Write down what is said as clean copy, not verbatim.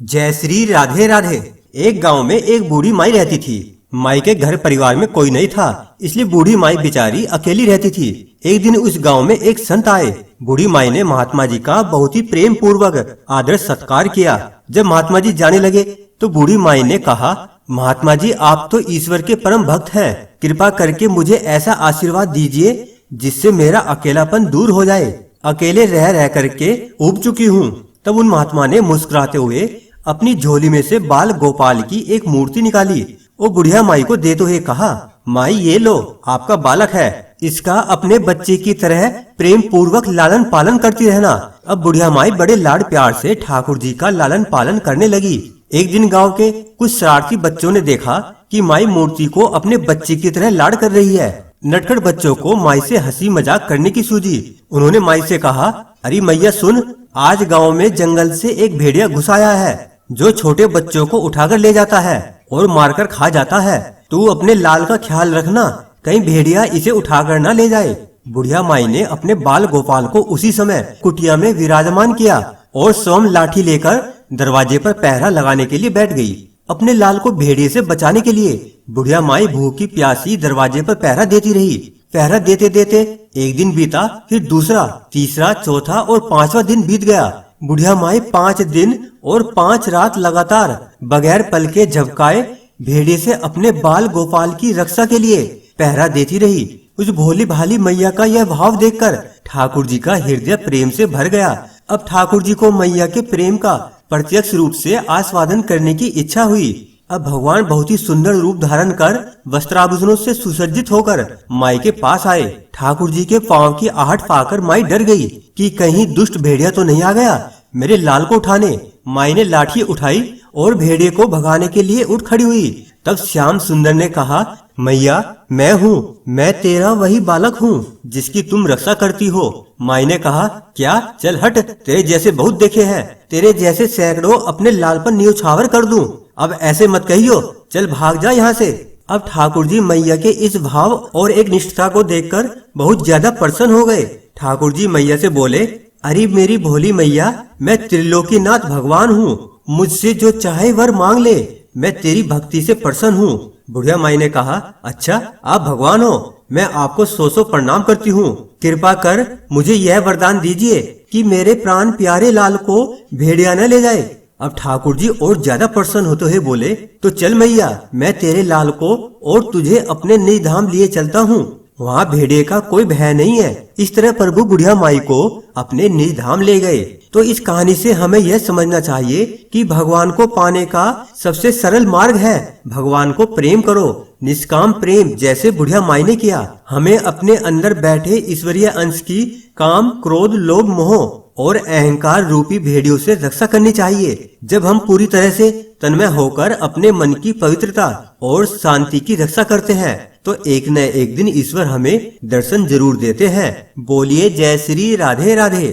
जय श्री राधे राधे। एक गांव में एक बूढ़ी माई रहती थी। माई के घर परिवार में कोई नहीं था, इसलिए बूढ़ी माई बेचारी अकेली रहती थी। एक दिन उस गांव में एक संत आए। बूढ़ी माई ने महात्मा जी का बहुत ही प्रेम पूर्वक आदर सत्कार किया। जब महात्मा जी जाने लगे तो बूढ़ी माई ने कहा, महात्मा जी आप तो ईश्वर के परम भक्त हैं, कृपा करके मुझे ऐसा आशीर्वाद दीजिए जिससे मेरा अकेलापन दूर हो जाए। अकेले रह रह करके ऊब चुकी हूँ। तब उन महात्मा ने मुस्कुराते हुए अपनी झोली में से बाल गोपाल की एक मूर्ति निकाली। वो बुढ़िया माई को देते हुए कहा, माई ये लो, आपका बालक है, इसका अपने बच्चे की तरह प्रेम पूर्वक लालन पालन करती रहना। अब बुढ़िया माई बड़े लाड प्यार से ठाकुर जी का लालन पालन करने लगी। एक दिन गांव के कुछ शरारती बच्चों ने देखा कि माई मूर्ति को अपने बच्चे की तरह लाड कर रही है। नटखट बच्चों को माई से हंसी मजाक करने की सूझी। उन्होंने माई से कहा, अरे मैया सुन, आज गांव में जंगल से एक भेड़िया घुस आया है जो छोटे बच्चों को उठाकर ले जाता है और मारकर खा जाता है। तू अपने लाल का ख्याल रखना, कहीं भेड़िया इसे उठाकर न ले जाए। बुढ़िया माई ने अपने बाल गोपाल को उसी समय कुटिया में विराजमान किया और स्वयं लाठी लेकर दरवाजे पर पहरा लगाने के लिए बैठ गई। अपने लाल को भेड़िए से बचाने के लिए बुढ़िया माई भूखी प्यासी दरवाजे पर पहरा देती रही। पहरा देते देते एक दिन बीता, फिर दूसरा, तीसरा, चौथा और पांचवा दिन बीत गया। बुढ़िया माई 5 दिन और 5 रात लगातार बगैर पल के झपकाए भेड़िए से अपने बाल गोपाल की रक्षा के लिए पहरा देती रही। उस भोली भाली मैया का यह भाव देखकर ठाकुर जी का हृदय प्रेम से भर गया। अब ठाकुर जी को मैया के प्रेम का प्रत्यक्ष रूप से आस्वादन करने की इच्छा हुई। अब भगवान बहुत ही सुंदर रूप धारण कर वस्त्राभूषणों से सुसज्जित होकर माई के पास आए। ठाकुर जी के पांव की आहट पाकर माई डर गई कि कहीं दुष्ट भेड़िया तो नहीं आ गया मेरे लाल को उठाने। माई ने लाठी उठाई और भेड़िए को भगाने के लिए उठ खड़ी हुई। तब श्याम सुंदर ने कहा, मैया मैं हूँ, मैं तेरा वही बालक हूँ जिसकी तुम रक्षा करती हो। माई ने कहा, क्या, चल हट, तेरे जैसे बहुत देखे हैं, तेरे जैसे सैकड़ों अपने लाल पर न्योछावर कर दूं। अब ऐसे मत कहियो, चल भाग जा यहाँ से। अब ठाकुर जी मैया के इस भाव और एक निष्ठा को देखकर बहुत ज्यादा प्रसन्न हो गए। ठाकुर जी मैया से बोले, अरे मेरी भोली मैया, मैं त्रिलोकीनाथ भगवान हूँ, मुझसे जो चाहे वर मांग ले, मैं तेरी भक्ति से प्रसन्न हूँ। बुढ़िया माई ने कहा, अच्छा आप भगवान हो, मैं आपको 100 प्रणाम करती हूँ। कृपा कर मुझे यह वरदान दीजिए कि मेरे प्राण प्यारे लाल को भेड़िया न ले जाए। अब ठाकुर जी और ज्यादा प्रसन्न होते हुए बोले, तो चल मैया, मैं तेरे लाल को और तुझे अपने निज धाम लिए चलता हूँ, वहाँ भेड़िए का कोई भय नहीं है। इस तरह प्रभु बुढ़िया माई को अपने निज धाम ले गए। तो इस कहानी से हमें यह समझना चाहिए कि भगवान को पाने का सबसे सरल मार्ग है भगवान को प्रेम करो, निष्काम प्रेम, जैसे बुढ़िया माई ने किया। हमें अपने अंदर बैठे ईश्वरीय अंश की काम, क्रोध, लोभ, मोह और अहंकार रूपी भेड़ियों से रक्षा करनी चाहिए। जब हम पूरी तरह से तन्मय होकर अपने मन की पवित्रता और शांति की रक्षा करते हैं तो एक न एक दिन ईश्वर हमें दर्शन जरूर देते हैं। बोलिए जय श्री राधे राधे।